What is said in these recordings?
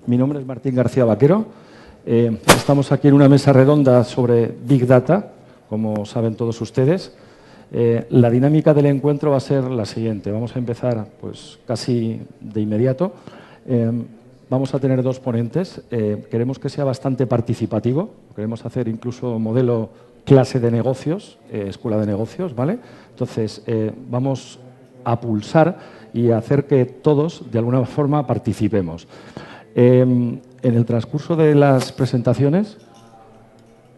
Mi nombre es Martín García Vaquero. Estamos aquí en una mesa redonda sobre Big Data, como saben todos ustedes. La dinámica del encuentro va a ser la siguiente. Vamos a empezar pues, casi de inmediato. Vamos a tener dos ponentes. Queremos que sea bastante participativo. Queremos hacer incluso modelo clase de negocios, escuela de negocios, ¿vale? Entonces, vamos a pulsar y a hacer que todos, de alguna forma, participemos. En el transcurso de las presentaciones,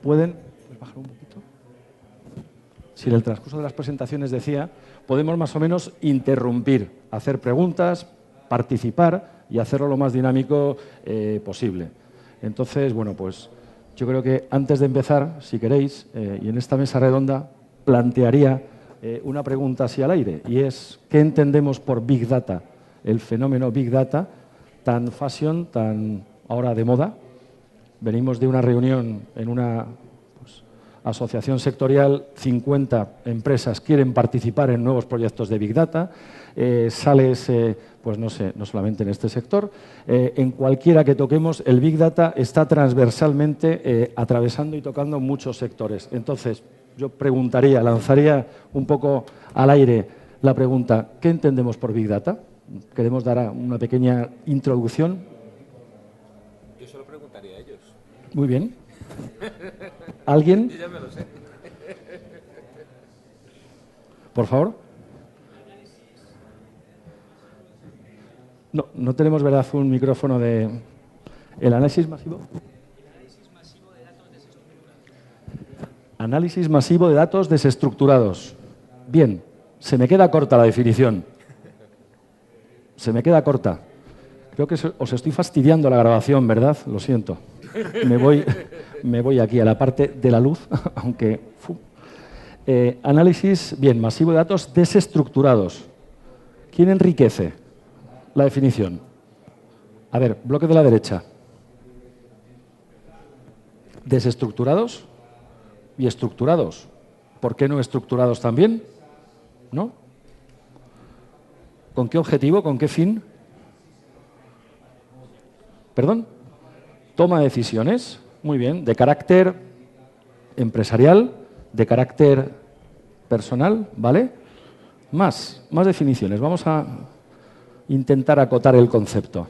¿pueden bajar un poquito? Si en el transcurso de las presentaciones decía, podemos más o menos interrumpir, hacer preguntas, participar y hacerlo lo más dinámico posible. Entonces, bueno, pues yo creo que antes de empezar, si queréis, y en esta mesa redonda, plantearía una pregunta así al aire, y es, ¿qué entendemos por Big Data? El fenómeno Big Data, tan fashion, tan ahora de moda. Venimos de una reunión en una asociación sectorial, 50 empresas quieren participar en nuevos proyectos de Big Data. Sales, pues no sé, no solamente en este sector, en cualquiera que toquemos, el Big Data está transversalmente atravesando y tocando muchos sectores. Entonces, yo preguntaría, lanzaría un poco al aire la pregunta, ¿qué entendemos por Big Data? Queremos dar una pequeña introducción. Yo se lo preguntaría a ellos. Muy bien. ¿Alguien? Yo ya me lo sé. Por favor. No tenemos, ¿verdad?, un micrófono de... ¿El análisis masivo? Análisis masivo de datos desestructurados. Bien, se me queda corta la definición. Se me queda corta. Creo que os estoy fastidiando la grabación, ¿verdad? Lo siento. Me voy aquí a la parte de la luz, aunque... análisis, bien, masivo de datos desestructurados. ¿Quién enriquece la definición? A ver, bloque de la derecha. Desestructurados y estructurados. ¿Por qué no estructurados también? ¿No? ¿Con qué objetivo? ¿Con qué fin? ¿Perdón? Toma de decisiones. Muy bien. De carácter empresarial, de carácter personal, ¿vale? Más definiciones. Vamos a intentar acotar el concepto.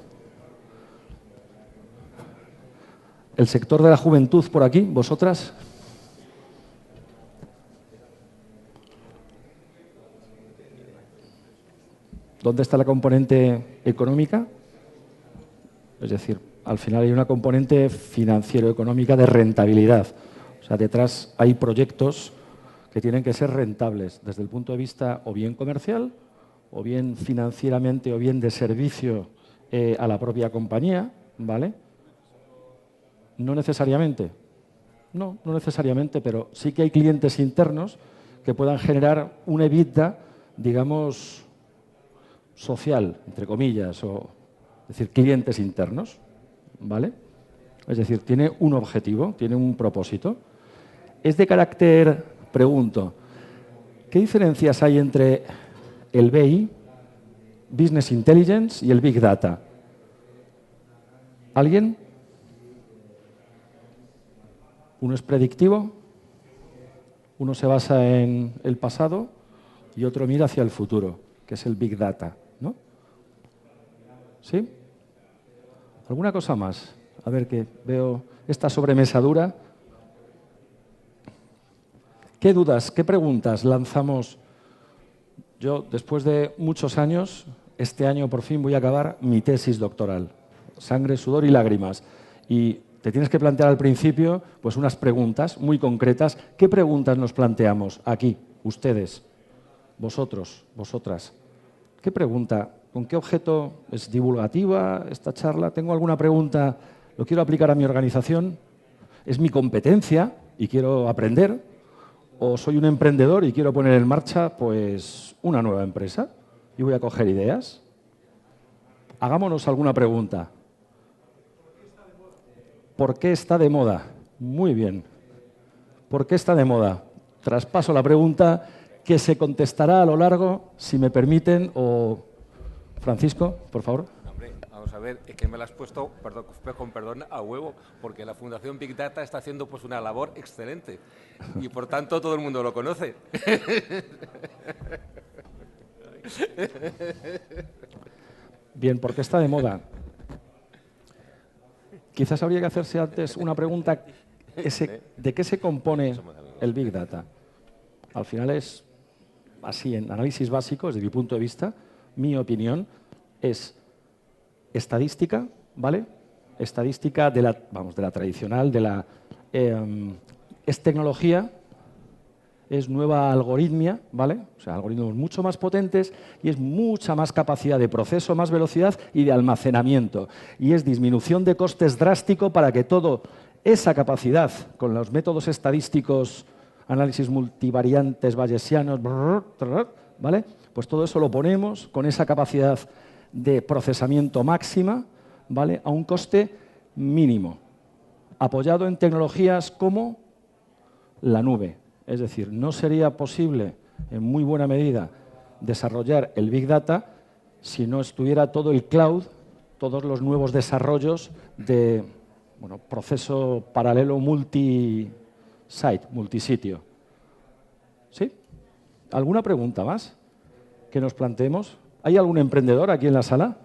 El sector de la juventud por aquí, vosotras. ¿Dónde está la componente económica? Es decir, al final hay una componente financiero-económica de rentabilidad. O sea, detrás hay proyectos que tienen que ser rentables desde el punto de vista o bien comercial, o bien financieramente, o bien de servicio a la propia compañía, ¿vale? No necesariamente. No necesariamente, pero sí que hay clientes internos que puedan generar un EBITDA, digamos, social, entre comillas, es decir, clientes internos, ¿vale? Es decir, tiene un objetivo, tiene un propósito. Es de carácter, pregunto, ¿qué diferencias hay entre el BI, Business Intelligence, y el Big Data? ¿Alguien? Uno es predictivo, uno se basa en el pasado y otro mira hacia el futuro, que es el Big Data, ¿no? ¿Sí? ¿Alguna cosa más? A ver, que veo esta sobremesa dura. ¿Qué dudas, qué preguntas lanzamos? Yo, después de muchos años, este año por fin voy a acabar mi tesis doctoral. Sangre, sudor y lágrimas. Y te tienes que plantear al principio pues unas preguntas muy concretas. ¿Qué preguntas nos planteamos aquí, ustedes, vosotros, vosotras? ¿Qué pregunta? ¿Con qué objeto? ¿Es divulgativa esta charla? ¿Tengo alguna pregunta? ¿Lo quiero aplicar a mi organización? ¿Es mi competencia y quiero aprender? ¿O soy un emprendedor y quiero poner en marcha pues una nueva empresa y voy a coger ideas? Hagámonos alguna pregunta. ¿Por qué está de moda? Muy bien. ¿Por qué está de moda? Traspaso la pregunta que se contestará a lo largo, si me permiten, o... Francisco, por favor. Hombre, vamos Vamos a ver, es que me la has puesto, perdón, con perdón, a huevo, porque la Fundación Big Data está haciendo pues una labor excelente y por tanto todo el mundo lo conoce. Bien, ¿por qué está de moda? Quizás habría que hacerse antes una pregunta, ¿de qué se compone el Big Data? Al final es, así en análisis básico, desde mi punto de vista, mi opinión, es estadística, ¿vale? Estadística de la tradicional, es tecnología, es nueva algoritmia, ¿vale? O sea, algoritmos mucho más potentes y es mucha más capacidad de proceso, más velocidad y de almacenamiento. Y es disminución de costes drástico para que toda esa capacidad, con los métodos estadísticos, análisis multivariantes bayesianos, ¿vale? Pues todo eso lo ponemos con esa capacidad de procesamiento máxima, ¿vale? A un coste mínimo, apoyado en tecnologías como la nube. Es decir, no sería posible, en muy buena medida, desarrollar el Big Data si no estuviera todo el cloud, todos los nuevos desarrollos de proceso paralelo multi-site, multisitio. ¿Sí? ¿Alguna pregunta más que nos planteemos? ¿Hay algún emprendedor aquí en la sala?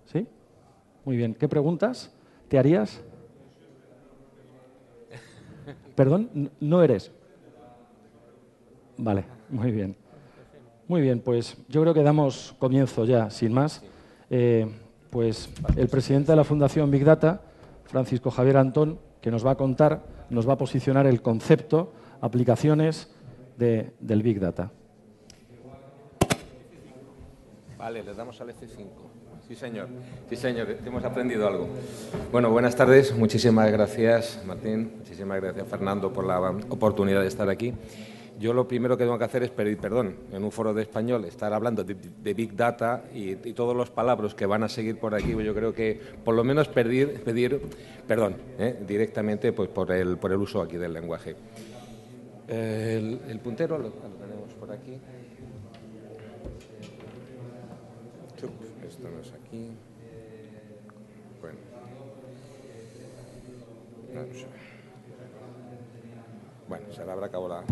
¿Sí? Muy bien. ¿Qué preguntas te harías? Perdón, no eres. Vale, muy bien. Muy bien, pues yo creo que damos comienzo ya, sin más. Pues el presidente de la Fundación Big Data, Francisco Javier Antón, que nos va a contar, nos va a posicionar el concepto, aplicaciones del Big Data. Vale, le damos al F5. Sí, señor. Sí, señor. Hemos aprendido algo. Bueno, buenas tardes. Muchísimas gracias, Martín. Muchísimas gracias, Fernando, por la oportunidad de estar aquí. Yo lo primero que tengo que hacer es pedir perdón. En un foro de español, estar hablando de Big Data y todos los palabras que van a seguir por aquí, yo creo que por lo menos pedir perdón directamente pues, por el uso aquí del lenguaje. El puntero lo tenemos por aquí. Esto no es aquí. Bueno. Bueno, se le habrá acabado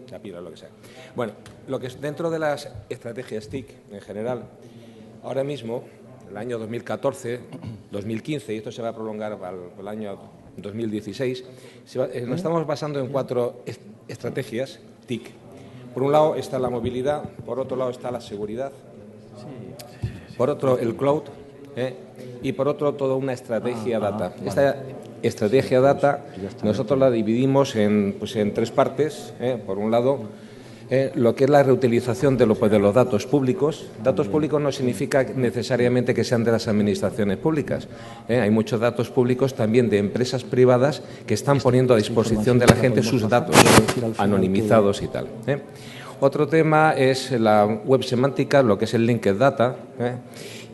la pila o lo que sea. Bueno, lo que es dentro de las estrategias TIC en general, ahora mismo, el año 2014, 2015, y esto se va a prolongar al año 2016, nos estamos basando en 4 estrategias TIC. Por un lado está la movilidad, por otro lado está la seguridad, por otro el cloud y por otro toda una estrategia data. Esta estrategia data nosotros la dividimos en 3 partes. Por un lado, lo que es la reutilización de los datos públicos. Datos públicos no significa necesariamente que sean de las administraciones públicas. Hay muchos datos públicos también de empresas privadas que están poniendo a disposición de la gente sus datos anonimizados y tal. Otro tema es la web semántica, lo que es el linked data,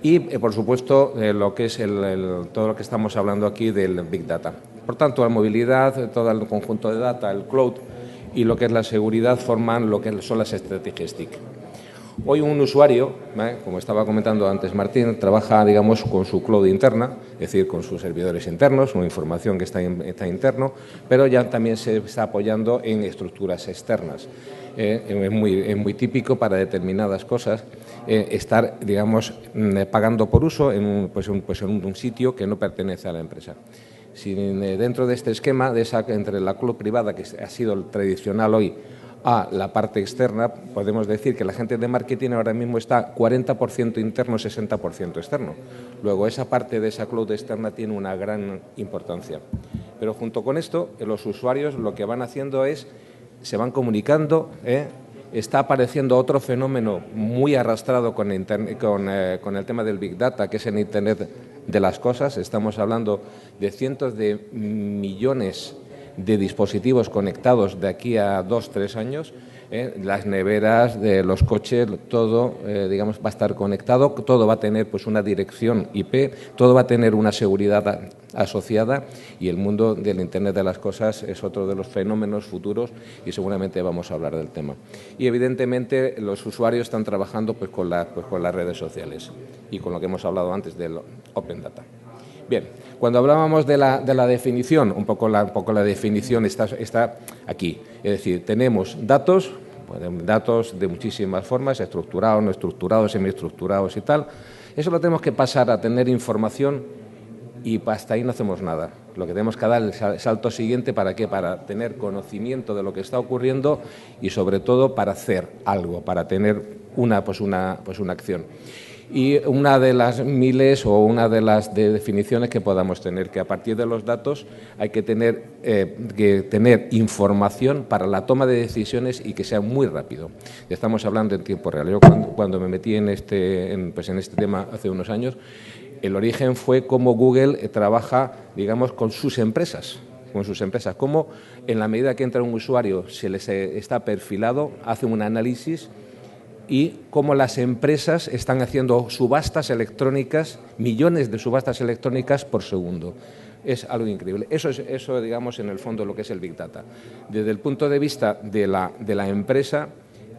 y, por supuesto, lo que es todo lo que estamos hablando aquí del Big Data. Por tanto, la movilidad, todo el conjunto de data, el cloud y lo que es la seguridad forman lo que son las estrategias TIC. Hoy un usuario, como estaba comentando antes Martín, trabaja, digamos, con su cloud interna, es decir, con sus servidores internos, una información que está interno, pero ya también se está apoyando en estructuras externas. Es muy típico para determinadas cosas estar, digamos, pagando por uso en un sitio que no pertenece a la empresa. Si dentro de este esquema, entre la cloud privada, que ha sido el tradicional hoy, a la parte externa, podemos decir que la gente de marketing ahora mismo está 40% interno, 60% externo. Luego, esa parte de esa cloud externa tiene una gran importancia. Pero junto con esto, los usuarios lo que van haciendo es, se van comunicando, está apareciendo otro fenómeno muy arrastrado con el tema del Big Data, que es el Internet de las cosas. Estamos hablando de cientos de millones de dispositivos conectados de aquí a 2 o 3 años. las neveras, de los coches, todo, digamos, va a estar conectado, todo va a tener pues una dirección IP, todo va a tener una seguridad asociada y el mundo del Internet de las cosas es otro de los fenómenos futuros y seguramente vamos a hablar del tema. Y evidentemente los usuarios están trabajando pues con las redes sociales y con lo que hemos hablado antes del Open Data. Bien, cuando hablábamos de la definición, un poco la definición está aquí. Es decir, tenemos datos de muchísimas formas, estructurados, no estructurados, semiestructurados y tal. Eso lo tenemos que pasar a tener información y hasta ahí no hacemos nada. Lo que tenemos que dar es el salto siguiente, ¿para qué? Para tener conocimiento de lo que está ocurriendo y sobre todo para hacer algo, para tener una acción. Y una de las miles o una de las definiciones que podamos tener, que a partir de los datos hay que tener información para la toma de decisiones y que sea muy rápido. Estamos hablando en tiempo real. Yo cuando me metí en este tema hace unos años, el origen fue cómo Google trabaja, digamos, con sus empresas, cómo en la medida que entra un usuario se les está perfilado, hace un análisis y cómo las empresas están haciendo subastas electrónicas, millones de subastas electrónicas por segundo. Es algo increíble. Eso, digamos, en el fondo lo que es el Big Data. Desde el punto de vista de la empresa,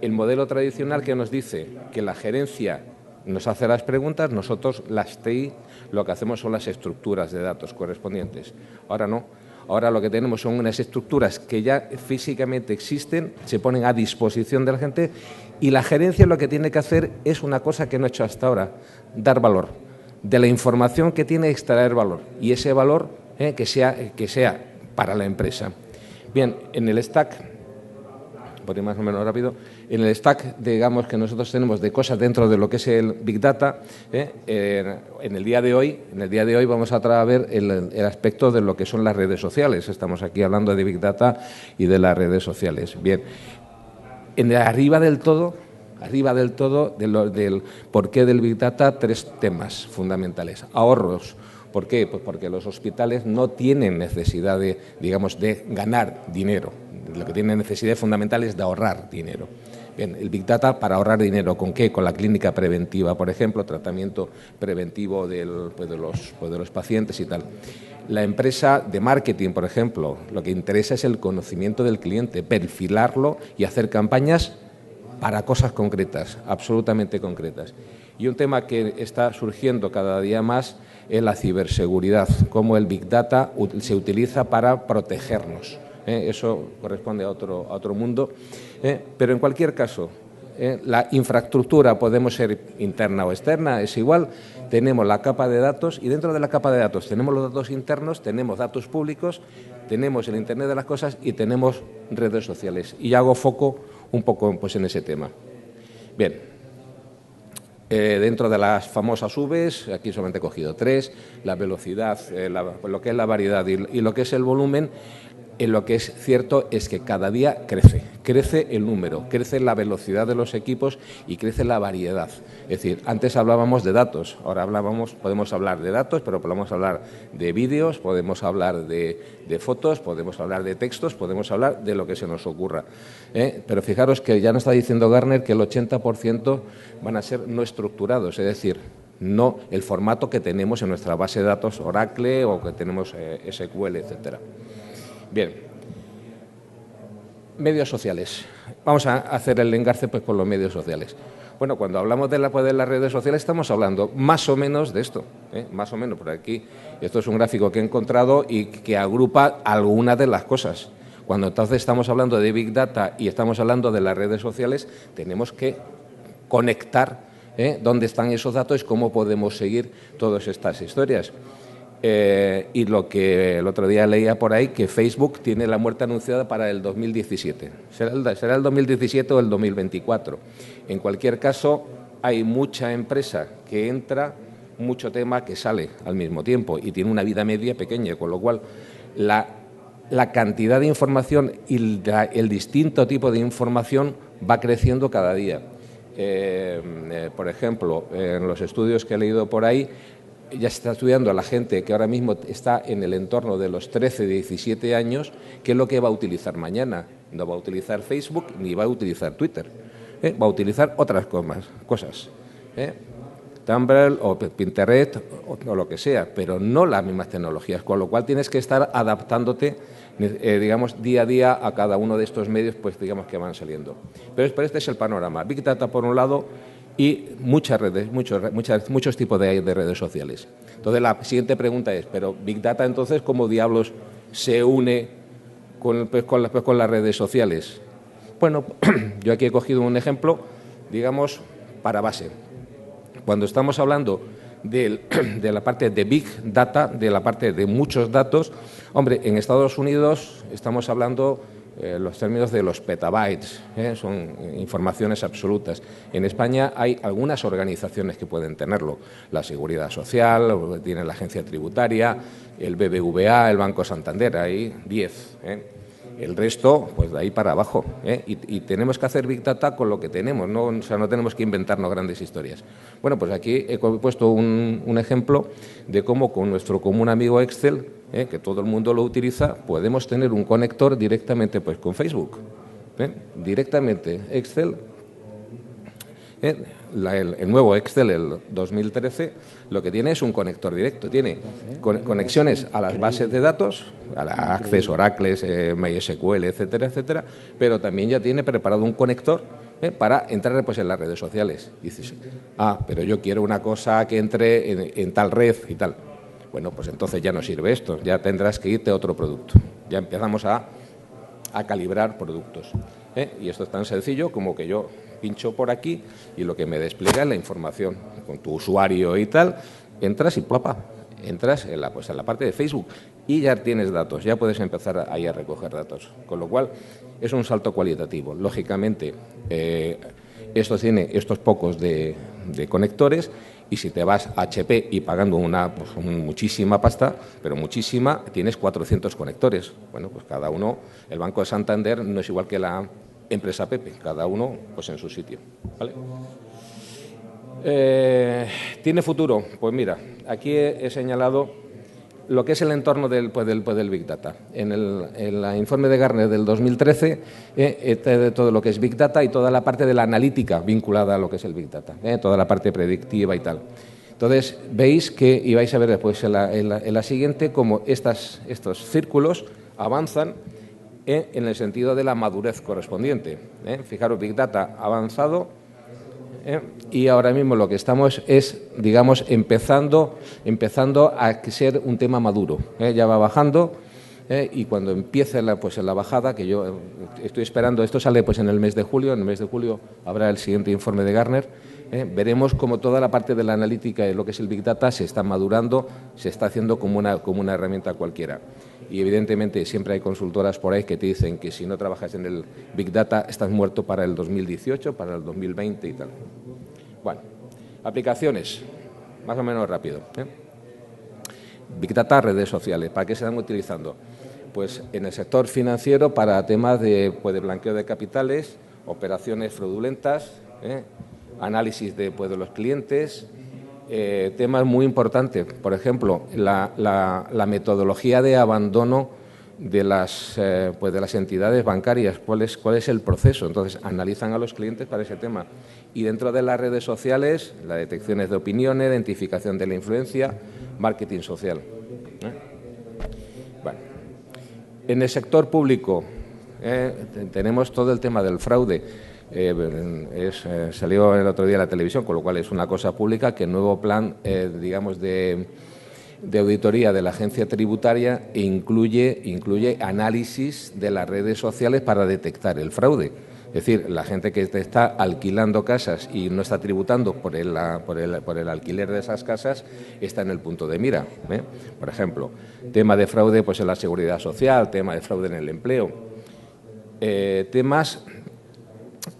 el modelo tradicional que nos dice que la gerencia nos hace las preguntas, nosotros, las TI, lo que hacemos son las estructuras de datos correspondientes. Ahora no. Ahora lo que tenemos son unas estructuras que ya físicamente existen, se ponen a disposición de la gente y la gerencia lo que tiene que hacer es una cosa que no ha hecho hasta ahora, dar valor. De la información que tiene, extraer valor y ese valor que sea para la empresa. Bien, en el stack, por ir más o menos rápido, en el stack, digamos, que nosotros tenemos de cosas dentro de lo que es el Big Data, en el día de hoy vamos a ver el aspecto de lo que son las redes sociales. Estamos aquí hablando de Big Data y de las redes sociales. Bien, arriba del todo, del porqué del Big Data, tres temas fundamentales. Ahorros. ¿Por qué? Pues porque los hospitales no tienen necesidad de ganar dinero. Lo que tienen necesidad fundamental es de ahorrar dinero. Bien, el Big Data para ahorrar dinero, ¿con qué? Con la clínica preventiva, por ejemplo, tratamiento preventivo de los pacientes y tal. La empresa de marketing, por ejemplo, lo que interesa es el conocimiento del cliente, perfilarlo y hacer campañas para cosas concretas, absolutamente concretas. Y un tema que está surgiendo cada día más es la ciberseguridad, cómo el Big Data se utiliza para protegernos. Eso corresponde a otro mundo, pero en cualquier caso, la infraestructura podemos ser interna o externa, es igual, tenemos la capa de datos y dentro de la capa de datos tenemos los datos internos, tenemos datos públicos, tenemos el Internet de las cosas y tenemos redes sociales. Y hago foco un poco pues, en ese tema. Bien. Dentro de las famosas Vs, aquí solamente he cogido 3, la velocidad, lo que es la variedad y lo que es el volumen, lo que es cierto es que cada día crece el número, crece la velocidad de los equipos y crece la variedad. Es decir, antes hablábamos de datos, ahora podemos hablar de datos, pero podemos hablar de vídeos, podemos hablar de fotos, podemos hablar de textos, podemos hablar de lo que se nos ocurra. Pero fijaros que ya nos está diciendo Gartner que el 80% van a ser no estructurados, es decir, no el formato que tenemos en nuestra base de datos Oracle o que tenemos SQL, etcétera. Bien, medios sociales. Vamos a hacer el engarce pues, por los medios sociales. Bueno, cuando hablamos de las redes sociales estamos hablando más o menos de esto, más o menos por aquí. Esto es un gráfico que he encontrado y que agrupa algunas de las cosas. Cuando entonces estamos hablando de Big Data y estamos hablando de las redes sociales, tenemos que conectar dónde están esos datos y cómo podemos seguir todas estas historias. Y lo que el otro día leía por ahí, que Facebook tiene la muerte anunciada para el 2017. Será el 2017 o el 2024. En cualquier caso, hay mucha empresa que entra, mucho tema que sale al mismo tiempo y tiene una vida media pequeña, con lo cual la cantidad de información y el distinto tipo de información va creciendo cada día. Por ejemplo, en los estudios que he leído por ahí, ya se está estudiando a la gente que ahora mismo está en el entorno de los 13, 17 años, qué es lo que va a utilizar mañana. No va a utilizar Facebook ni va a utilizar Twitter. Va a utilizar otras cosas. Tumblr o Pinterest o lo que sea, pero no las mismas tecnologías, con lo cual tienes que estar adaptándote, digamos, día a día a cada uno de estos medios, pues digamos que van saliendo. Pero este es el panorama. Big Data por un lado y muchas redes, muchos tipos de redes sociales. Entonces la siguiente pregunta es, ¿pero Big Data entonces cómo diablos se une con las redes sociales? Bueno, yo aquí he cogido un ejemplo, digamos, para base. Cuando estamos hablando de la parte de Big Data, de la parte de muchos datos, hombre, en Estados Unidos estamos hablando los términos de los petabytes, son informaciones absolutas. En España hay algunas organizaciones que pueden tenerlo, la Seguridad Social, tiene la Agencia Tributaria, el BBVA, el Banco Santander, hay 10. El resto, pues de ahí para abajo. Y tenemos que hacer Big Data con lo que tenemos, ¿no? O sea, no tenemos que inventarnos grandes historias. Bueno, pues aquí he puesto un ejemplo de cómo con nuestro común amigo Excel, que todo el mundo lo utiliza, podemos tener un conector directamente pues con Facebook. Directamente Excel. El nuevo Excel, el 2013, lo que tiene es un conector directo. Tiene conexiones a las bases de datos, a la Access, Oracle, MySQL, etcétera, etcétera, pero también ya tiene preparado un conector para entrar pues, en las redes sociales. Dices, pero yo quiero una cosa que entre en tal red y tal. Bueno, pues entonces ya no sirve esto, ya tendrás que irte a otro producto. Ya empezamos a calibrar productos. Y esto es tan sencillo como que yo pincho por aquí y lo que me despliega es la información con tu usuario y tal, entras y plapa, entras en la parte de Facebook y ya tienes datos, ya puedes empezar ahí a recoger datos, con lo cual es un salto cualitativo. Lógicamente, esto tiene estos pocos de conectores y si te vas a HP y pagando muchísima pasta, pero muchísima, tienes 400 conectores. Bueno, pues cada uno, el Banco de Santander no es igual que la empresa Pepe, cada uno pues en su sitio. ¿Vale? ¿Tiene futuro? Pues mira, aquí he señalado lo que es el entorno del Big Data. En el informe de Gartner del 2013, de todo lo que es Big Data y toda la parte de la analítica vinculada a lo que es el Big Data, toda la parte predictiva y tal. Entonces, veis que, y vais a ver después en la siguiente, cómo estos círculos avanzan en el sentido de la madurez correspondiente. Fijaros, Big Data avanzado y ahora mismo lo que estamos es, digamos, empezando a ser un tema maduro. Ya va bajando y cuando empiece la bajada, que yo estoy esperando, esto sale pues en el mes de julio, en el mes de julio habrá el siguiente informe de Gartner, veremos cómo toda la parte de la analítica de lo que es el Big Data se está madurando, se está haciendo como una herramienta cualquiera. Y evidentemente siempre hay consultoras por ahí que te dicen que si no trabajas en el Big Data estás muerto para el 2018, para el 2020 y tal. Bueno, aplicaciones, más o menos rápido. Big Data, redes sociales, ¿para qué se están utilizando? Pues en el sector financiero para temas de blanqueo de capitales, operaciones fraudulentas, análisis de los clientes. Temas muy importantes, por ejemplo, la metodología de abandono de las entidades bancarias, cuál es el proceso. Entonces, analizan a los clientes para ese tema. Y dentro de las redes sociales, las detecciones de opiniones, identificación de la influencia, marketing social. Bueno, en el sector público tenemos todo el tema del fraude. Salió el otro día en la televisión, con lo cual es una cosa pública, que el nuevo plan, digamos, de auditoría de la agencia tributaria incluye análisis de las redes sociales para detectar el fraude. Es decir, la gente que te está alquilando casas y no está tributando por el alquiler de esas casas está en el punto de mira. Por ejemplo, tema de fraude pues en la seguridad social, tema de fraude en el empleo, temas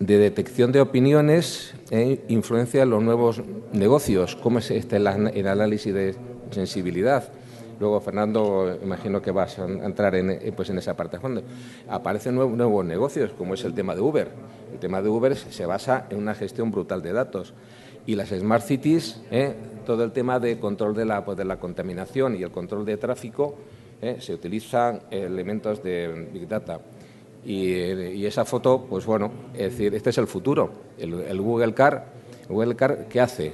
de detección de opiniones e influencia en los nuevos negocios, cómo es el análisis de sensibilidad. Luego, Fernando, imagino que vas a entrar en esa parte de fondo. Aparecen nuevos negocios, como es el tema de Uber. El tema de Uber se basa en una gestión brutal de datos. Y las Smart Cities, todo el tema de control de la contaminación y el control de tráfico, se utilizan elementos de Big Data. Y esa foto, pues bueno, es decir, este es el futuro. El Google Car, ¿qué hace?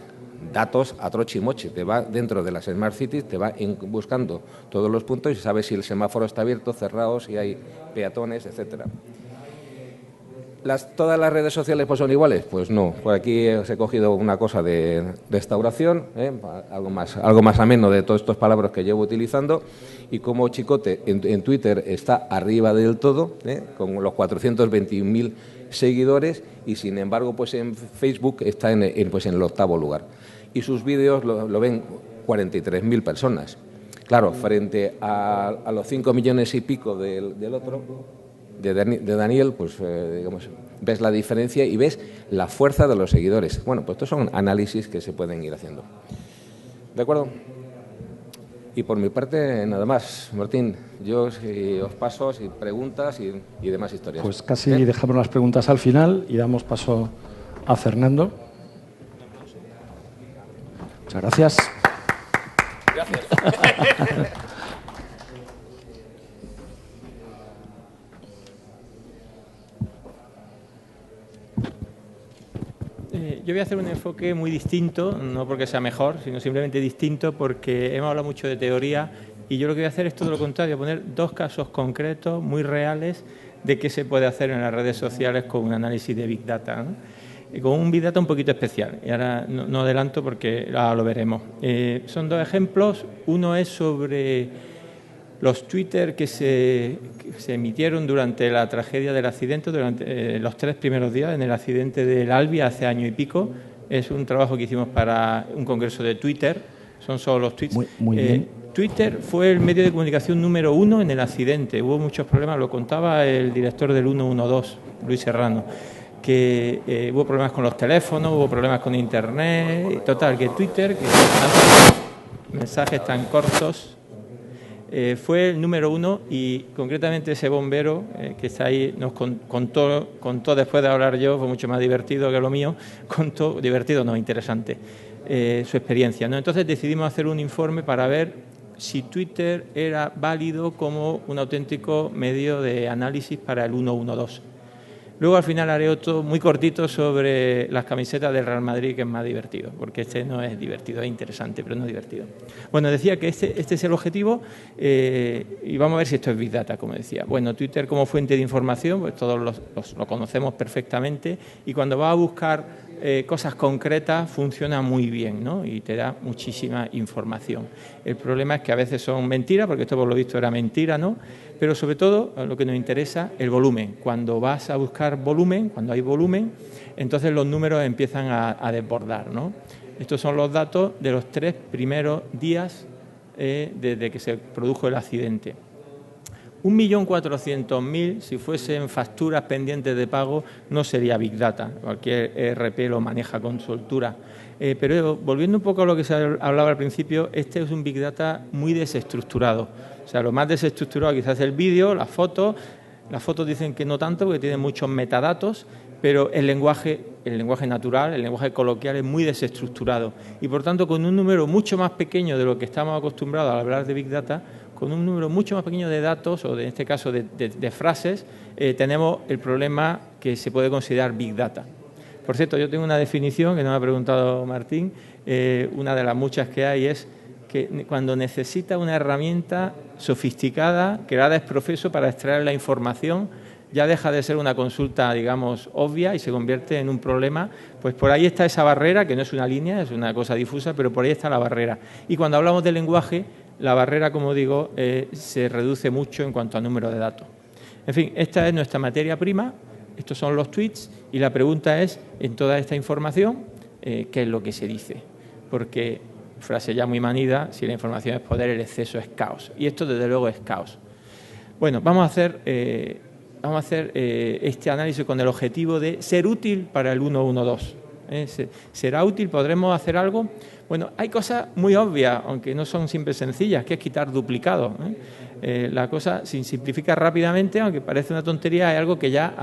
Datos a troche y moche. Te va dentro de las Smart Cities, te va buscando todos los puntos y sabe si el semáforo está abierto, cerrado, si hay peatones, etcétera. ¿Todas las redes sociales pues son iguales? Pues no. Por aquí os he cogido una cosa de restauración, algo más ameno de todas estas palabras que llevo utilizando, y como Chicote en Twitter está arriba del todo, con los 421.000 seguidores, y sin embargo pues en Facebook está en el 8º lugar. Y sus vídeos lo ven 43.000 personas. Claro, frente a los 5 millones y pico del otro, de Daniel, pues digamos, ves la diferencia y ves la fuerza de los seguidores. Bueno, pues estos son análisis que se pueden ir haciendo. ¿De acuerdo? Y por mi parte, nada más. Martín, yo si os paso, si preguntas y demás historias. Pues casi dejamos las preguntas al final y damos paso a Fernando. Muchas gracias. Gracias. Yo voy a hacer un enfoque muy distinto, no porque sea mejor, sino simplemente distinto porque hemos hablado mucho de teoría y yo lo que voy a hacer es todo lo contrario, poner dos casos concretos, muy reales, de qué se puede hacer en las redes sociales con un análisis de Big Data, ¿no? Y con un Big Data un poquito especial, y ahora no adelanto porque ahora lo veremos. Son dos ejemplos, uno es sobre los Twitter que se emitieron durante la tragedia del accidente, durante los 3 primeros días en el accidente del Albi hace año y pico. Es un trabajo que hicimos para un congreso de Twitter, son solo los tweets. Muy bien. Twitter fue el medio de comunicación número 1 en el accidente. Hubo muchos problemas, lo contaba el director del 112, Luis Serrano, que hubo problemas con los teléfonos, hubo problemas con Internet. Total, que Twitter, que mensajes tan cortos, fue el número 1 y concretamente ese bombero que está ahí nos contó después de hablar yo, fue mucho más divertido que lo mío, interesante, su experiencia, ¿no? Entonces decidimos hacer un informe para ver si Twitter era válido como un auténtico medio de análisis para el 112. Luego al final haré otro muy cortito sobre las camisetas del Real Madrid, que es más divertido, porque este no es divertido, es interesante, pero no es divertido. Bueno, decía que este es el objetivo y vamos a ver si esto es Big Data, como decía. Bueno, Twitter como fuente de información, pues todos lo conocemos perfectamente y cuando vas a buscar cosas concretas funciona muy bien, ¿no? Y te da muchísima información. El problema es que a veces son mentiras, porque esto por lo visto era mentira, ¿no? Pero sobre todo lo que nos interesa, el volumen. Cuando vas a buscar volumen, cuando hay volumen, entonces los números empiezan a desbordar, ¿no? Estos son los datos de los 3 primeros días desde que se produjo el accidente. 1.400.000, si fuesen facturas pendientes de pago, no sería Big Data. Cualquier ERP lo maneja con soltura. Pero volviendo un poco a lo que se hablaba al principio, este es un Big Data muy desestructurado. O sea, lo más desestructurado quizás es el vídeo, las fotos. Las fotos dicen que no tanto porque tienen muchos metadatos, pero el lenguaje natural, el lenguaje coloquial es muy desestructurado. Y por tanto, con un número mucho más pequeño de lo que estamos acostumbrados a hablar de Big Data, con un número mucho más pequeño de datos, o en este caso de frases, tenemos el problema que se puede considerar Big Data. Por cierto, yo tengo una definición que nos ha preguntado Martín, una de las muchas que hay es que cuando necesita una herramienta sofisticada, creada ex professo para extraer la información, ya deja de ser una consulta, digamos, obvia y se convierte en un problema. Pues por ahí está esa barrera, que no es una línea, es una cosa difusa, pero por ahí está la barrera. Y cuando hablamos de lenguaje, la barrera, como digo, se reduce mucho en cuanto a número de datos. En fin, esta es nuestra materia prima, estos son los tweets y la pregunta es, en toda esta información, ¿qué es lo que se dice? Porque, frase ya muy manida, si la información es poder, el exceso es caos. Y esto, desde luego, es caos. Bueno, vamos a hacer este análisis con el objetivo de ser útil para el 112. ¿Será útil? ¿Podremos hacer algo? Bueno, hay cosas muy obvias, aunque no son siempre sencillas, que es quitar duplicados. La cosa se simplifica rápidamente, aunque parece una tontería, es algo que ya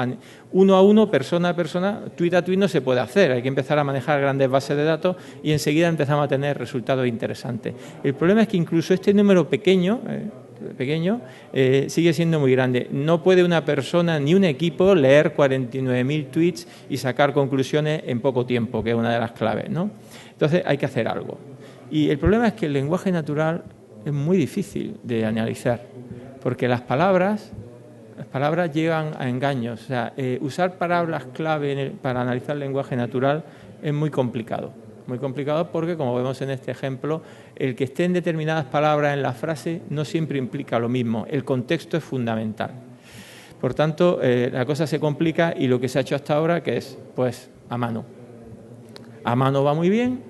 uno a uno, persona a persona, tweet a tweet no se puede hacer. Hay que empezar a manejar grandes bases de datos y enseguida empezamos a tener resultados interesantes. El problema es que incluso este número pequeño, pequeño, sigue siendo muy grande. No puede una persona ni un equipo leer 49.000 tweets y sacar conclusiones en poco tiempo, que es una de las claves, ¿no? Entonces hay que hacer algo. Y el problema es que el lenguaje natural es muy difícil de analizar, porque las palabras llegan a engaños. O sea, usar palabras clave para analizar el lenguaje natural es muy complicado. Muy complicado porque, como vemos en este ejemplo, el que estén determinadas palabras en la frase no siempre implica lo mismo. El contexto es fundamental. Por tanto, la cosa se complica y lo que se ha hecho hasta ahora, que es, pues, a mano. A mano va muy bien,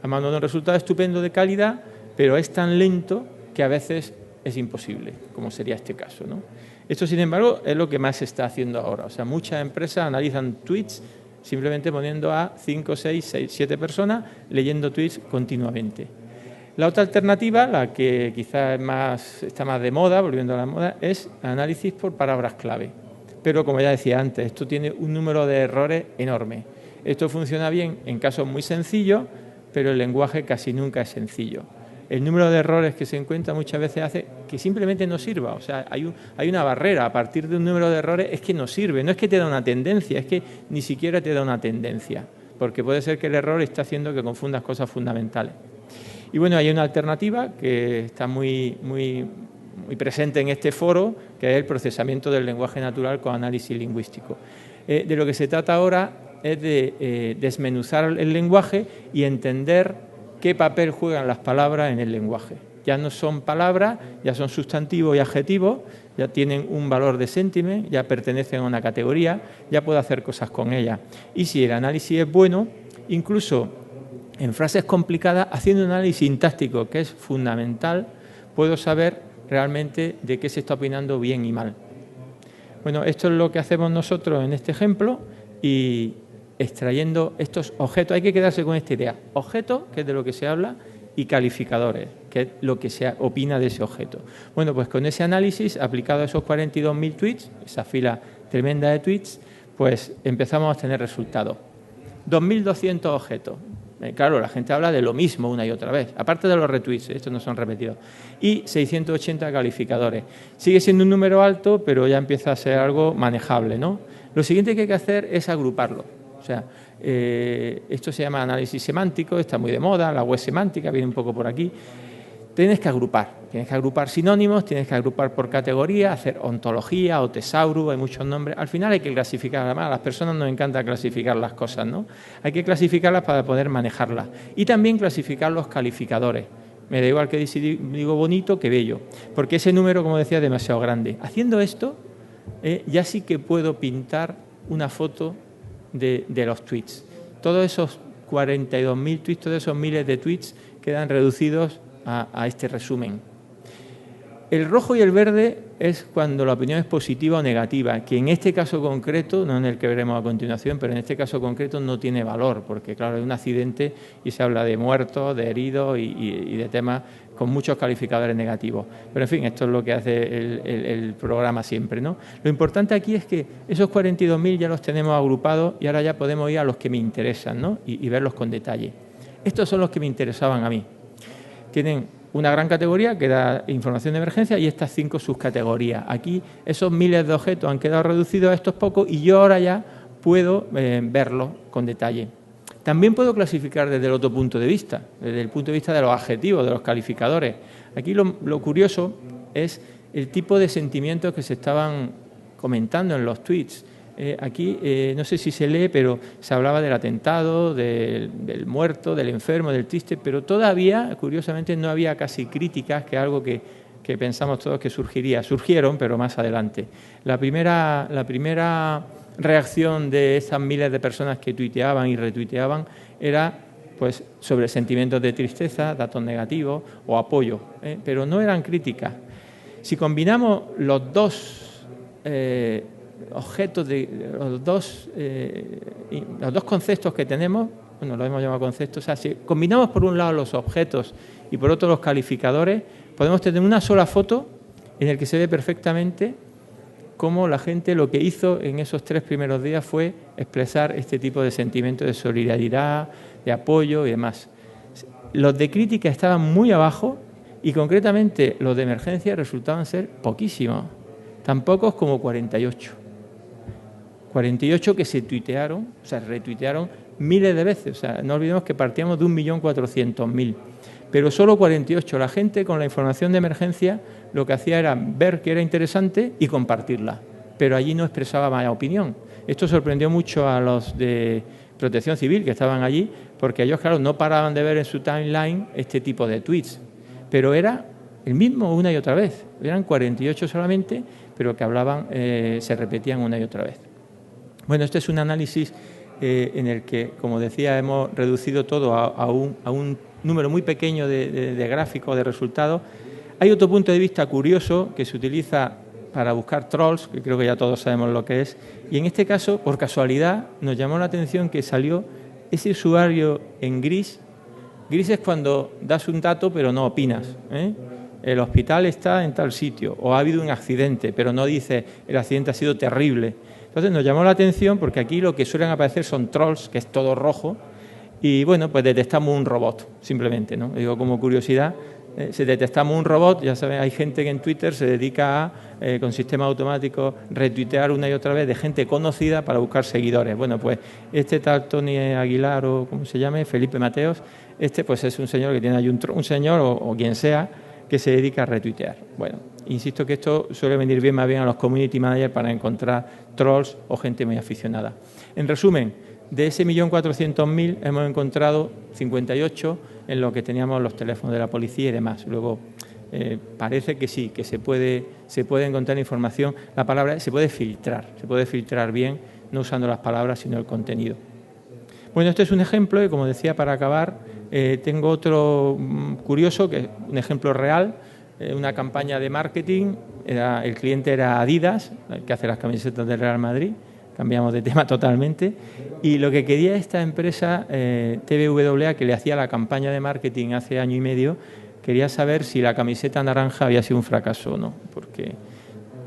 a mano da un resultado estupendo de calidad, pero es tan lento que a veces es imposible, como sería este caso, ¿no? Esto, sin embargo, es lo que más se está haciendo ahora. O sea, muchas empresas analizan tweets simplemente poniendo a 5, 6, 7 personas leyendo tweets continuamente. La otra alternativa, la que quizás está más de moda, volviendo a la moda, es análisis por palabras clave. Pero, como ya decía antes, esto tiene un número de errores enorme. Esto funciona bien en casos muy sencillos, pero el lenguaje casi nunca es sencillo. El número de errores que se encuentra muchas veces hace que simplemente no sirva. O sea, hay una barrera. A partir de un número de errores es que no sirve. No es que te da una tendencia, es que ni siquiera te da una tendencia. Porque puede ser que el error esté haciendo que confundas cosas fundamentales. Y bueno, hay una alternativa que está muy presente en este foro, que es el procesamiento del lenguaje natural con análisis lingüístico. De lo que se trata ahora es de desmenuzar el lenguaje y entender qué papel juegan las palabras en el lenguaje. Ya no son palabras, ya son sustantivos y adjetivos, ya tienen un valor de sentiment, ya pertenecen a una categoría, ya puedo hacer cosas con ellas. Y si el análisis es bueno, incluso en frases complicadas, haciendo un análisis sintáctico, que es fundamental, puedo saber realmente de qué se está opinando bien y mal. Bueno, esto es lo que hacemos nosotros en este ejemplo y extrayendo estos objetos. Hay que quedarse con esta idea. Objetos, que es de lo que se habla, y calificadores, que es lo que se opina de ese objeto. Bueno, pues con ese análisis, aplicado a esos 42.000 tweets, esa fila tremenda de tweets, pues empezamos a tener resultados. 2.200 objetos. Claro, la gente habla de lo mismo una y otra vez, aparte de los retweets, estos no son repetidos. Y 680 calificadores. Sigue siendo un número alto, pero ya empieza a ser algo manejable, ¿no? Lo siguiente que hay que hacer es agruparlo. O sea, esto se llama análisis semántico, está muy de moda, la web semántica viene un poco por aquí. Tienes que agrupar sinónimos, tienes que agrupar por categoría, hacer ontología o tesauro, hay muchos nombres. Al final hay que clasificar, además a las personas nos encanta clasificar las cosas, ¿no? Hay que clasificarlas para poder manejarlas. Y también clasificar los calificadores. Me da igual que digo bonito que bello, porque ese número, como decía, es demasiado grande. Haciendo esto, ya sí que puedo pintar una foto de los tweets. Todos esos 42.000 tweets, todos esos miles de tweets quedan reducidos a este resumen. El rojo y el verde es cuando la opinión es positiva o negativa, que en este caso concreto, no en el que veremos a continuación, pero en este caso concreto no tiene valor, porque claro, es un accidente y se habla de muertos, de heridos y de temas con muchos calificadores negativos. Pero en fin, esto es lo que hace el programa siempre, ¿no? Lo importante aquí es que esos 42.000 ya los tenemos agrupados y ahora ya podemos ir a los que me interesan, ¿no? Y verlos con detalle. Estos son los que me interesaban a mí. Tienen una gran categoría que da información de emergencia y estas 5 subcategorías. Aquí esos miles de objetos han quedado reducidos a estos pocos y yo ahora ya puedo verlos con detalle. También puedo clasificar desde el otro punto de vista, desde el punto de vista de los adjetivos, de los calificadores. Aquí lo curioso es el tipo de sentimientos que se estaban comentando en los tweets. Aquí no sé si se lee, pero se hablaba del atentado, del muerto, del enfermo, del triste, pero todavía, curiosamente, no había casi críticas, que es algo que pensamos todos que surgiría. Surgieron, pero más adelante. La primera reacción de esas miles de personas que tuiteaban y retuiteaban era pues sobre sentimientos de tristeza, datos negativos o apoyo, pero no eran críticas. Si combinamos los dos objetos, los dos conceptos que tenemos, bueno, lo hemos llamado conceptos, o sea, si combinamos por un lado los objetos y por otro los calificadores, podemos tener una sola foto en la que se ve perfectamente cómo la gente lo que hizo en esos 3 primeros días fue expresar este tipo de sentimientos de solidaridad, de apoyo y demás. Los de crítica estaban muy abajo Y concretamente los de emergencia resultaban ser poquísimos, tan pocos como 48. 48 que se tuitearon, o sea, retuitearon miles de veces. O sea, no olvidemos que partíamos de 1.400.000. Pero solo 48. La gente con la información de emergencia lo que hacía era ver que era interesante y compartirla. Pero allí no expresaba más opinión. Esto sorprendió mucho a los de Protección Civil que estaban allí, porque ellos, claro, no paraban de ver en su timeline este tipo de tweets. Pero era el mismo una y otra vez. Eran 48 solamente, pero que hablaban, se repetían una y otra vez. Bueno, este es un análisis en el que, como decía, hemos reducido todo a un número muy pequeño de gráficos, de resultados. Hay otro punto de vista curioso que se utiliza para buscar trolls, que creo que ya todos sabemos lo que es, y en este caso, por casualidad, nos llamó la atención que salió ese usuario en gris. Gris es cuando das un dato pero no opinas, ¿eh? El hospital está en tal sitio, o ha habido un accidente, pero no dice el accidente ha sido terrible. Entonces nos llamó la atención porque aquí lo que suelen aparecer son trolls, que es todo rojo, y bueno, pues detectamos un robot, simplemente, ¿no? Digo, como curiosidad, si detectamos un robot, ya saben, hay gente que en Twitter se dedica a, con sistema automático, retuitear una y otra vez de gente conocida para buscar seguidores. Bueno, pues este tal Tony Aguilar, o como se llame, Felipe Mateos, este pues es un señor que tiene ahí un señor o quien sea, que se dedica a retuitear. Bueno, insisto que esto suele venir bien más bien a los community managers para encontrar trolls o gente muy aficionada. En resumen, de ese 1.400.000 hemos encontrado 58 en lo que teníamos los teléfonos de la policía y demás. Luego, parece que sí, que se puede encontrar información. La palabra se puede filtrar bien, no usando las palabras, sino el contenido. Bueno, este es un ejemplo y, como decía, para acabar, tengo otro curioso, que es un ejemplo real, una campaña de marketing. El cliente era Adidas, el que hace las camisetas del Real Madrid. Cambiamos de tema totalmente. Y lo que quería esta empresa, TBWA, que le hacía la campaña de marketing hace año y medio, quería saber si la camiseta naranja había sido un fracaso o no, porque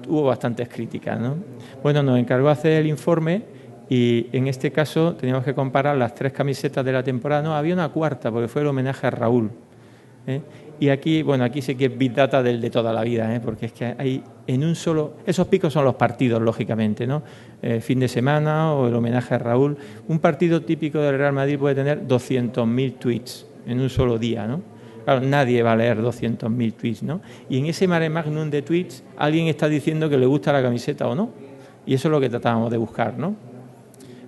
hubo bastantes críticas, ¿no? Bueno, nos encargó hacer el informe y en este caso teníamos que comparar las 3 camisetas de la temporada. No, había una cuarta, porque fue el homenaje a Raúl, ¿eh? Y aquí, bueno, aquí sí que es Big Data del de toda la vida, ¿eh? Porque es que hay en un solo... Esos picos son los partidos, lógicamente, ¿no? Fin de semana o el homenaje a Raúl. Un partido típico del Real Madrid puede tener 200.000 tweets en un solo día, ¿no? Claro, nadie va a leer 200.000 tweets, ¿no? Y en ese mare magnum de tweets alguien está diciendo que le gusta la camiseta o no. Y eso es lo que tratábamos de buscar, ¿no?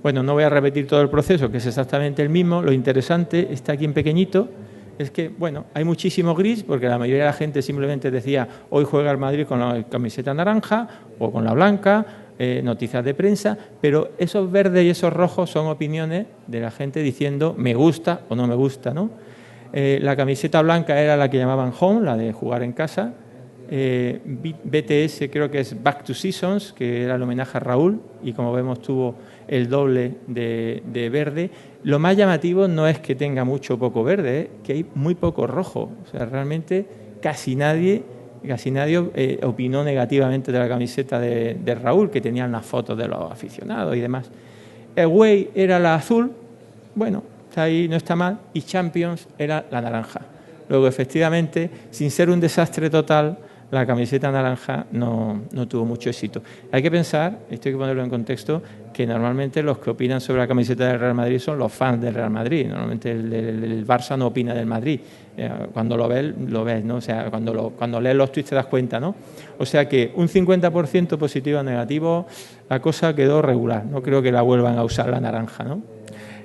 Bueno, no voy a repetir todo el proceso, que es exactamente el mismo. Lo interesante está aquí en pequeñito. Es que, bueno, hay muchísimo gris, porque la mayoría de la gente simplemente decía hoy juega el Madrid con la camiseta naranja o con la blanca, noticias de prensa, pero esos verdes y esos rojos son opiniones de la gente diciendo me gusta o no me gusta, ¿no? La camiseta blanca era la que llamaban home, la de jugar en casa. BTS creo que es Back to Seasons, que era el homenaje a Raúl, y como vemos tuvo el doble de verde. Lo más llamativo no es que tenga mucho o poco verde, que hay muy poco rojo. O sea, realmente casi nadie opinó negativamente de la camiseta de Raúl, que tenían las fotos de los aficionados y demás. Away era la azul, bueno, está ahí, no está mal, y Champions era la naranja. Luego, efectivamente, sin ser un desastre total, la camiseta naranja no tuvo mucho éxito. Hay que pensar, esto hay que ponerlo en contexto, que normalmente los que opinan sobre la camiseta del Real Madrid son los fans del Real Madrid. Normalmente el Barça no opina del Madrid. Cuando lo ves, ¿no? O sea, cuando lees los tweets te das cuenta, ¿no? O sea que un 50% positivo o negativo, la cosa quedó regular. No creo que la vuelvan a usar la naranja, ¿no?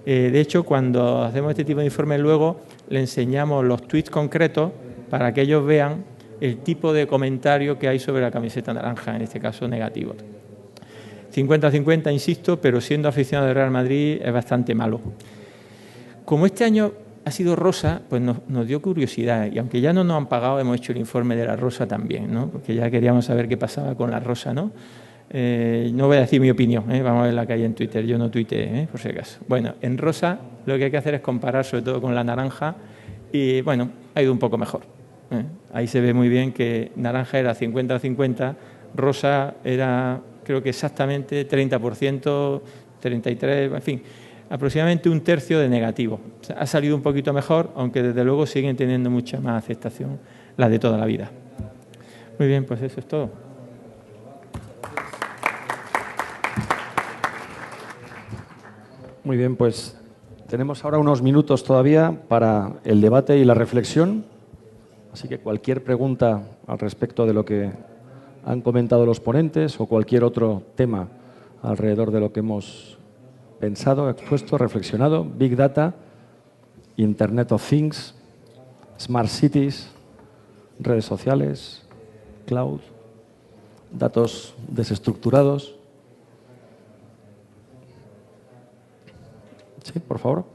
De hecho, cuando hacemos este tipo de informes luego, le enseñamos los tweets concretos para que ellos vean el tipo de comentario que hay sobre la camiseta naranja, en este caso negativo. 50-50, insisto, pero siendo aficionado del Real Madrid es bastante malo. Como este año ha sido rosa, pues nos dio curiosidad, y aunque ya no nos han pagado, hemos hecho el informe de la rosa también, ¿no? Porque ya queríamos saber qué pasaba con la rosa, ¿no? No voy a decir mi opinión, vamos a ver la que hay en Twitter, yo no tuiteé, por si acaso. Bueno, en rosa lo que hay que hacer es comparar sobre todo con la naranja y, bueno, ha ido un poco mejor. Ahí se ve muy bien que naranja era 50-50, rosa era creo que exactamente 30%, 33%, en fin, aproximadamente un tercio de negativo. O sea, ha salido un poquito mejor, aunque desde luego siguen teniendo mucha más aceptación la de toda la vida. Muy bien, pues eso es todo. Muy bien, pues tenemos ahora unos minutos todavía para el debate y la reflexión. Así que cualquier pregunta al respecto de lo que han comentado los ponentes o cualquier otro tema alrededor de lo que hemos pensado, expuesto, reflexionado, Big Data, Internet of Things, Smart Cities, redes sociales, cloud, datos desestructurados. Sí, por favor.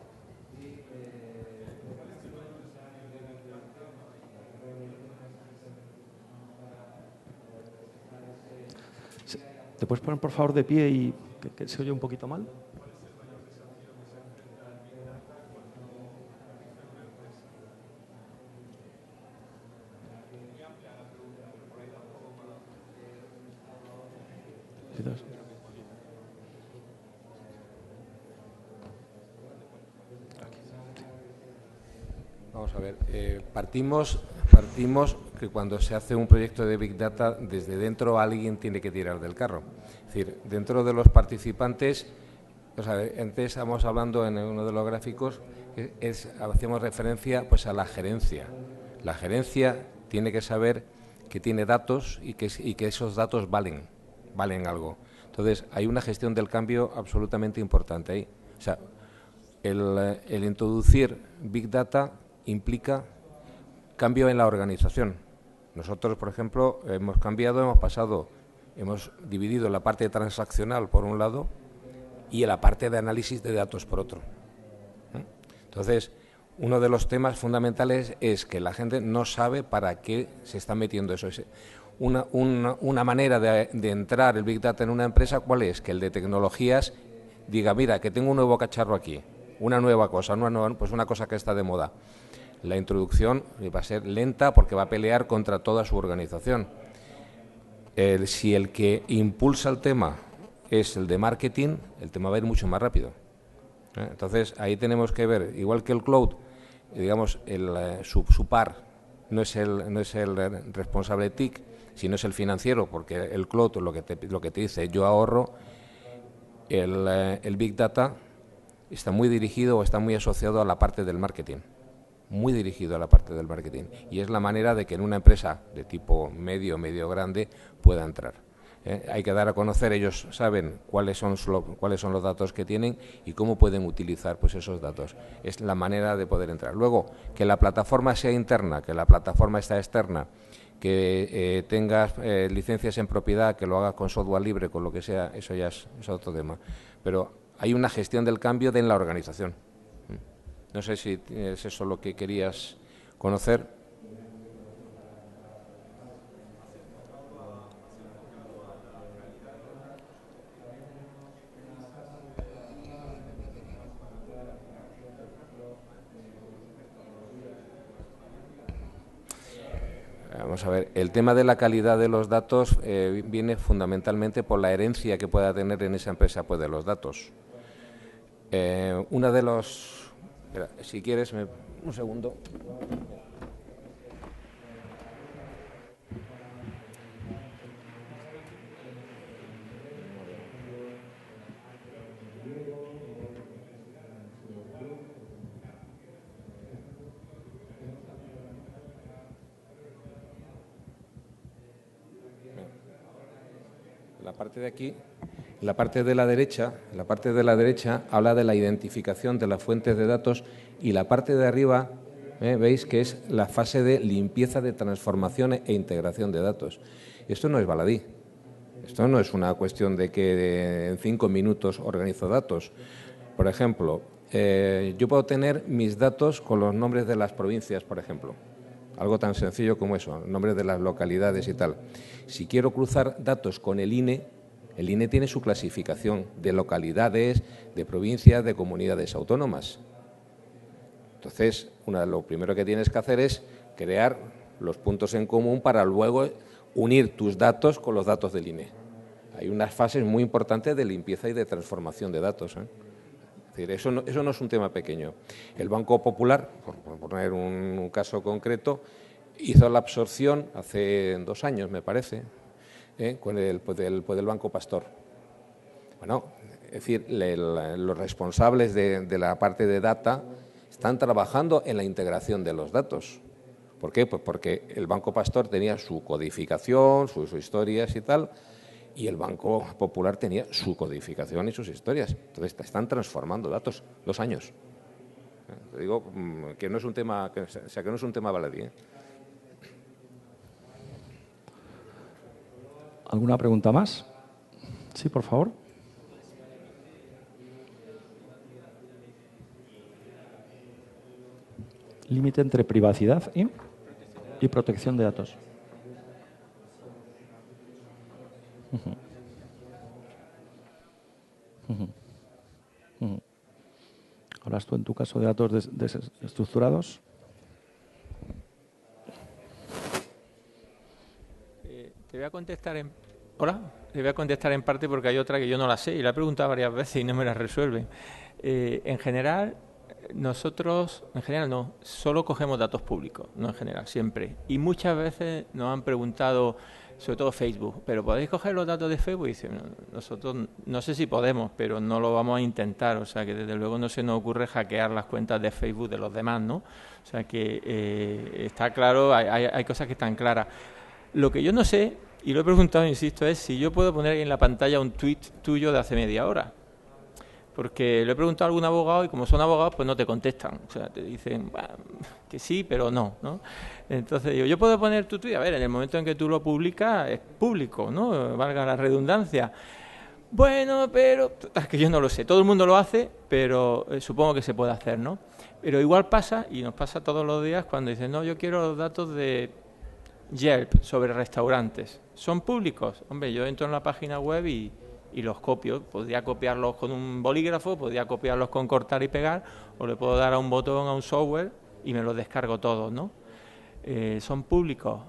¿Te puedes poner, por favor, de pie y que se oye un poquito mal? Vamos a ver, partimos que cuando se hace un proyecto de Big Data, desde dentro alguien tiene que tirar del carro. Es decir, dentro de los participantes, o sea, antes estábamos hablando en uno de los gráficos, hacíamos referencia pues a la gerencia. La gerencia tiene que saber que tiene datos y que esos datos valen algo. Entonces, hay una gestión del cambio absolutamente importante ahí. O sea, el introducir Big Data implica cambio en la organización. Nosotros, por ejemplo, hemos dividido la parte transaccional por un lado y la parte de análisis de datos por otro. Entonces, uno de los temas fundamentales es que la gente no sabe para qué se está metiendo eso. Una manera de entrar el Big Data en una empresa, ¿cuál es? Que el de tecnologías diga, mira, que tengo un nuevo cacharro aquí, una nueva cosa, pues una cosa que está de moda. La introducción va a ser lenta porque va a pelear contra toda su organización. Si el que impulsa el tema es el de marketing, el tema va a ir mucho más rápido. Entonces, ahí tenemos que ver, igual que el cloud, digamos, su par no es el responsable de TIC, sino es el financiero, porque el cloud lo que te dice, yo ahorro, el Big Data está muy dirigido o está muy asociado a la parte del marketing. Muy dirigido a la parte del marketing, y es la manera de que en una empresa de tipo medio grande pueda entrar. Hay que dar a conocer, ellos saben cuáles son los datos que tienen y cómo pueden utilizar pues esos datos. Es la manera de poder entrar. Luego, que la plataforma sea interna, que la plataforma sea externa, que tengas licencias en propiedad, que lo hagas con software libre, con lo que sea, eso ya es otro tema. Pero hay una gestión del cambio en la organización. No sé si es eso lo que querías conocer. Vamos a ver, el tema de la calidad de los datos viene fundamentalmente por la herencia que pueda tener en esa empresa pues, de los datos. Una de los... Espera, si quieres, un segundo. La parte de aquí, la parte de la derecha habla de la identificación de las fuentes de datos y la parte de arriba, veis que es la fase de limpieza, de transformación e integración de datos. Esto no es baladí. Esto no es una cuestión de que en 5 minutos organizo datos. Por ejemplo, yo puedo tener mis datos con los nombres de las provincias, por ejemplo. Algo tan sencillo como eso, nombres de las localidades y tal. Si quiero cruzar datos con el INE tiene su clasificación de localidades, de provincias, de comunidades autónomas. Entonces, lo primero que tienes que hacer es crear los puntos en común para luego unir tus datos con los datos del INE. Hay unas fases muy importantes de limpieza y de transformación de datos. Es decir, eso no es un tema pequeño. El Banco Popular, por poner un caso concreto, hizo la absorción hace 2 años, me parece, con el Banco Pastor. Bueno, es decir, los responsables de la parte de data están trabajando en la integración de los datos. ¿Por qué? Pues porque el Banco Pastor tenía su codificación, sus historias y tal, y el Banco Popular tenía su codificación y sus historias. Entonces, están transformando datos 2 años. Te digo que no es un tema, que no es un tema baladí, ¿eh? ¿Alguna pregunta más? Sí, por favor. Límite entre privacidad y protección de datos. ¿Hablas tú en tu caso de datos desestructurados? Te voy a contestar en... Hola, te voy a contestar en parte porque hay otra que yo no la sé y la he preguntado varias veces y no me la resuelven. En general, nosotros, no, solo cogemos datos públicos, no en general, siempre. Y muchas veces nos han preguntado, sobre todo Facebook, ¿pero podéis coger los datos de Facebook? Y dicen, nosotros no sé si podemos, pero no lo vamos a intentar. O sea, que desde luego no se nos ocurre hackear las cuentas de Facebook de los demás, ¿no? O sea, que está claro, hay cosas que están claras. Lo que yo no sé, y lo he preguntado, insisto, es si yo puedo poner ahí en la pantalla un tuit tuyo de hace media hora. Porque le he preguntado a algún abogado y como son abogados, pues no te contestan. O sea, te dicen que sí, pero no, ¿no? Entonces digo, yo puedo poner tu tuit, a ver, en el momento en que tú lo publicas, es público, ¿no? Valga la redundancia. Bueno, pero es que yo no lo sé. Todo el mundo lo hace, pero supongo que se puede hacer, ¿no? Pero igual pasa, y nos pasa todos los días, cuando dicen, no, yo quiero los datos de Yelp sobre restaurantes. ¿Son públicos? Hombre, yo entro en la página web y los copio. Podría copiarlos con un bolígrafo, podría copiarlos con cortar y pegar, o le puedo dar a un botón, a un software, y me los descargo todos, ¿no? ¿Son públicos?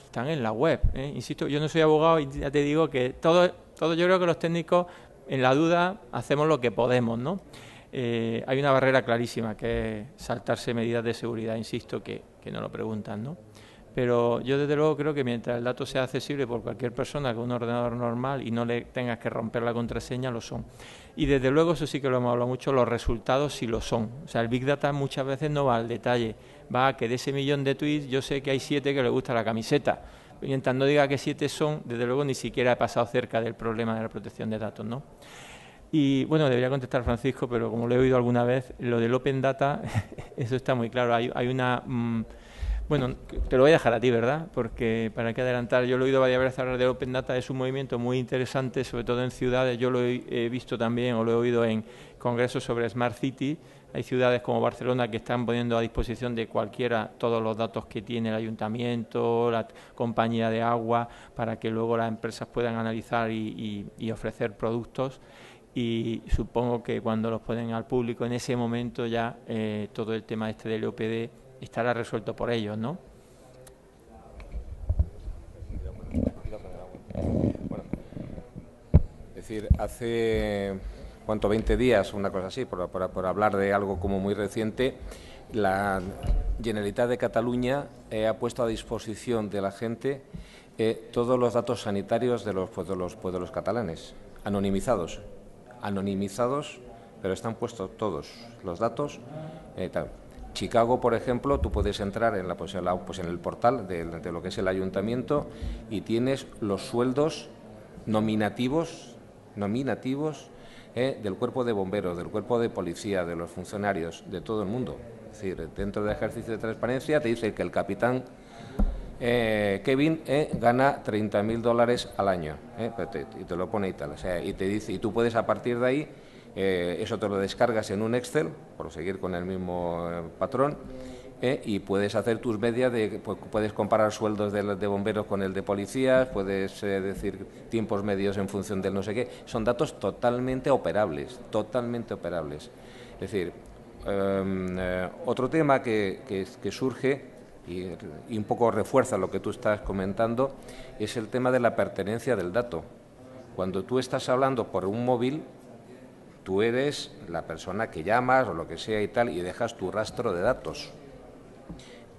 Están en la web, ¿eh? Insisto, yo no soy abogado y ya te digo que todo yo creo que los técnicos, en la duda, hacemos lo que podemos, ¿no? Hay una barrera clarísima, que es saltarse medidas de seguridad, insisto, que no lo preguntan, ¿no? Pero yo desde luego creo que mientras el dato sea accesible por cualquier persona con un ordenador normal y no le tengas que romper la contraseña, lo son. Y desde luego, eso sí que lo hemos hablado mucho, los resultados sí lo son. O sea, el Big Data muchas veces no va al detalle, va a que de ese millón de tweets yo sé que hay 7 que les gusta la camiseta. Mientras no diga que 7 son, desde luego ni siquiera he pasado cerca del problema de la protección de datos, ¿no? Y bueno, debería contestar Francisco, pero como lo he oído alguna vez, lo del Open Data, eso está muy claro. Hay una... Bueno, te lo voy a dejar a ti, ¿verdad? Porque para qué adelantar, yo lo he oído varias veces hablar de Open Data, es un movimiento muy interesante, sobre todo en ciudades. Yo lo he visto también, o lo he oído en congresos sobre Smart City. Hay ciudades como Barcelona que están poniendo a disposición de cualquiera todos los datos que tiene el ayuntamiento, la compañía de agua, para que luego las empresas puedan analizar y ofrecer productos. Y supongo que cuando los ponen al público, en ese momento ya todo el tema este del OPD estará resuelto por ellos, ¿no? Bueno, es decir, hace, ¿cuánto? 20 días, una cosa así, por hablar de algo como muy reciente, la Generalitat de Cataluña ha puesto a disposición de la gente todos los datos sanitarios de los catalanes, anonimizados, pero están puestos todos los datos, tal. Chicago, por ejemplo, tú puedes entrar en el portal de lo que es el ayuntamiento y tienes los sueldos nominativos del cuerpo de bomberos, del cuerpo de policía, de los funcionarios, de todo el mundo. Es decir, dentro del ejercicio de transparencia te dice que el capitán Kevin gana $30.000 al año, y te lo pone y tal. O sea, y te dice, y tú puedes a partir de ahí, eso te lo descargas en un Excel, por seguir con el mismo patrón, y puedes hacer tus medias, puedes comparar sueldos de bomberos con el de policías, puedes decir tiempos medios en función del no sé qué. Son datos totalmente operables. Es decir, otro tema que surge y un poco refuerza lo que tú estás comentando es el tema de la pertenencia del dato. Cuando tú estás hablando por un móvil, tú eres la persona que llamas o lo que sea y tal, y dejas tu rastro de datos.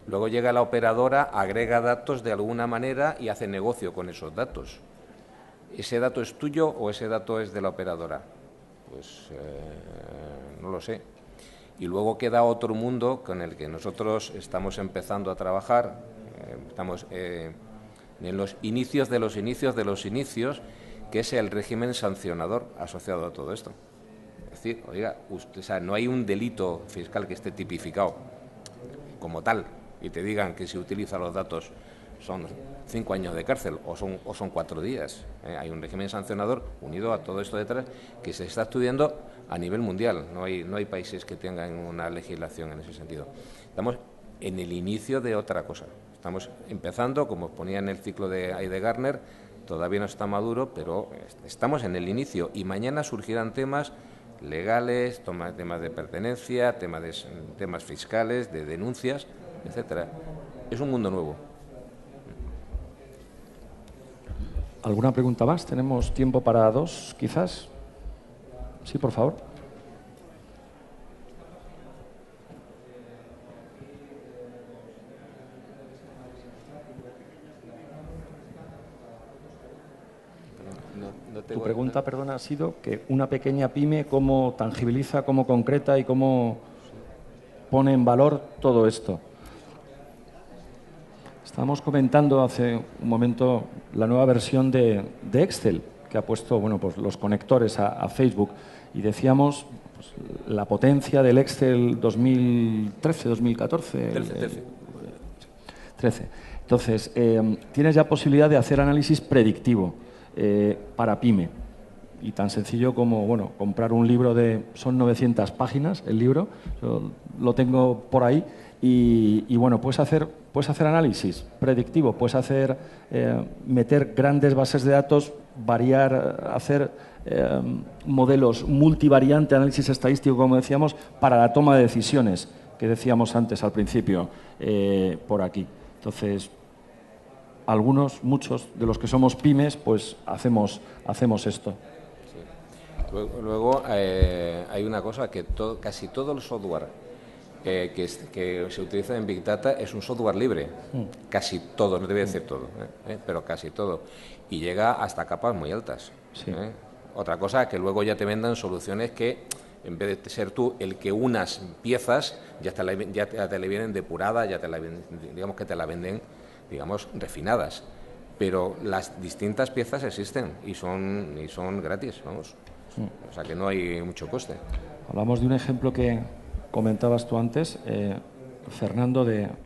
Luego llega la operadora, agrega datos de alguna manera y hace negocio con esos datos. ¿Ese dato es tuyo o ese dato es de la operadora? Pues no lo sé. Y luego queda otro mundo con el que nosotros estamos empezando a trabajar, estamos en los inicios de los inicios de los inicios, que es el régimen sancionador asociado a todo esto. Es decir, oiga, usted, o sea, no hay un delito fiscal que esté tipificado como tal y te digan que si utiliza los datos son 5 años de cárcel o son 4 días. Hay un régimen sancionador unido a todo esto detrás que se está estudiando a nivel mundial. No hay países que tengan una legislación en ese sentido. Estamos en el inicio de otra cosa. Estamos empezando, como ponía en el ciclo de Gardner, todavía no está maduro, pero estamos en el inicio y mañana surgirán temas legales, temas de pertenencia, temas fiscales, de denuncias, etcétera. Es un mundo nuevo. ¿Alguna pregunta más? ¿Tenemos tiempo para 2, quizás? Sí, por favor. Tu pregunta, perdona, ha sido que una pequeña pyme, ¿cómo tangibiliza, cómo concreta y cómo pone en valor todo esto? Estábamos comentando hace un momento la nueva versión de Excel, que ha puesto pues, los conectores a Facebook, y decíamos pues, la potencia del Excel 2013, 2014. 13. Entonces, tienes ya posibilidad de hacer análisis predictivo para pyme. Y tan sencillo como comprar un libro son 900 páginas el libro, yo lo tengo por ahí, y puedes hacer análisis predictivo, puedes meter grandes bases de datos, variar, hacer modelos multivariante, análisis estadístico, como decíamos, para la toma de decisiones, que decíamos antes al principio, por aquí. Entonces, muchos de los que somos pymes, pues hacemos esto. Sí. Luego hay una cosa, que casi todo el software que se utiliza en Big Data es un software libre. Casi todo, no te voy a decir todo, pero casi todo. Y llega hasta capas muy altas. Sí. Otra cosa, que luego ya te vendan soluciones que, en vez de ser tú el que unas piezas, ya te la vienen depuradas, digamos que te la venden, digamos, refinadas. Pero las distintas piezas existen y son gratis, vamos. O sea que no hay mucho coste. Hablamos de un ejemplo que comentabas tú antes, Fernando,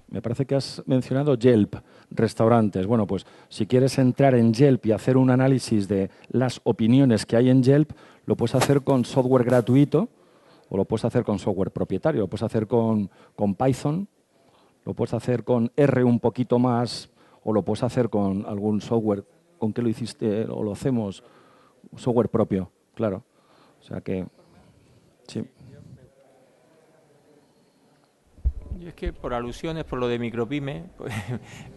me parece que has mencionado Yelp, restaurantes. Bueno, pues si quieres entrar en Yelp y hacer un análisis de las opiniones que hay en Yelp, lo puedes hacer con software gratuito o lo puedes hacer con software propietario, lo puedes hacer con Python, lo puedes hacer con R un poquito más o lo puedes hacer con algún software. ¿Con qué lo hiciste o lo hacemos? Software propio, claro. O sea que, sí. Yo es que por alusiones, por lo de micropyme, pues,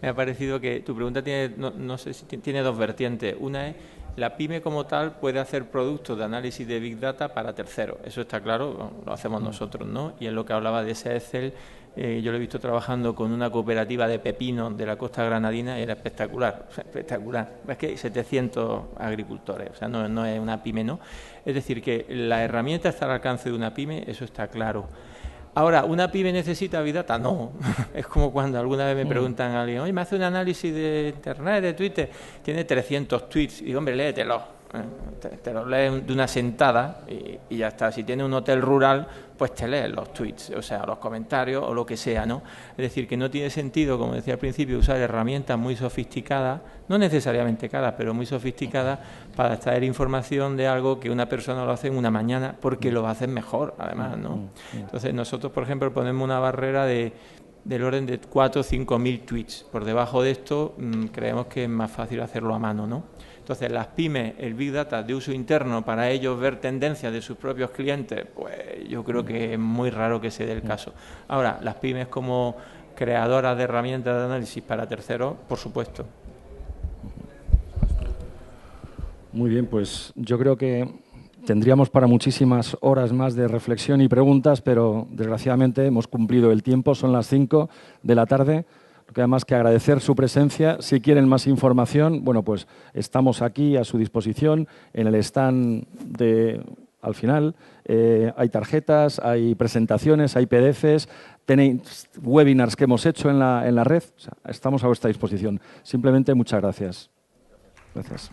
me ha parecido que tu pregunta tiene, no sé si tiene dos vertientes. Una es, la pyme como tal puede hacer productos de análisis de Big Data para terceros. Eso está claro, lo hacemos nosotros, ¿no? Y en lo que hablaba de ese Excel, yo lo he visto trabajando con una cooperativa de pepinos de la costa granadina y era espectacular, espectacular. Es que hay 700 agricultores, o sea, no es una pyme, ¿no? Es decir, que la herramienta está al alcance de una pyme, eso está claro. Ahora, ¿una pyme necesita Big Data? No. Es como cuando alguna vez me preguntan a alguien, oye, me hace un análisis de Internet, de Twitter, tiene 300 tweets. Y digo, hombre, léetelo. Te los lees de una sentada y ya está. Si tiene un hotel rural, pues te lees los tweets, o sea, los comentarios o lo que sea, ¿no? Es decir, que no tiene sentido, como decía al principio, usar herramientas muy sofisticadas, no necesariamente caras, pero muy sofisticadas, para extraer información de algo que una persona lo hace en una mañana, porque lo va a hacer mejor, además, ¿no? Entonces, nosotros, por ejemplo, ponemos una barrera del orden de 4 o 5.000 tweets. Por debajo de esto, creemos que es más fácil hacerlo a mano, ¿no? Entonces, las pymes, el Big Data de uso interno para ellos ver tendencias de sus propios clientes, pues yo creo que es muy raro que se dé el caso. Ahora, las pymes como creadoras de herramientas de análisis para terceros, por supuesto. Muy bien, pues yo creo que Tendríamos para muchísimas horas más de reflexión y preguntas, pero desgraciadamente hemos cumplido el tiempo, son las 5 de la tarde. No queda más que agradecer su presencia. Si quieren más información, bueno, pues estamos aquí a su disposición en el stand al final. Hay tarjetas, hay presentaciones, hay PDFs, tenéis webinars que hemos hecho en la red. O sea, estamos a vuestra disposición. Simplemente muchas gracias. Gracias.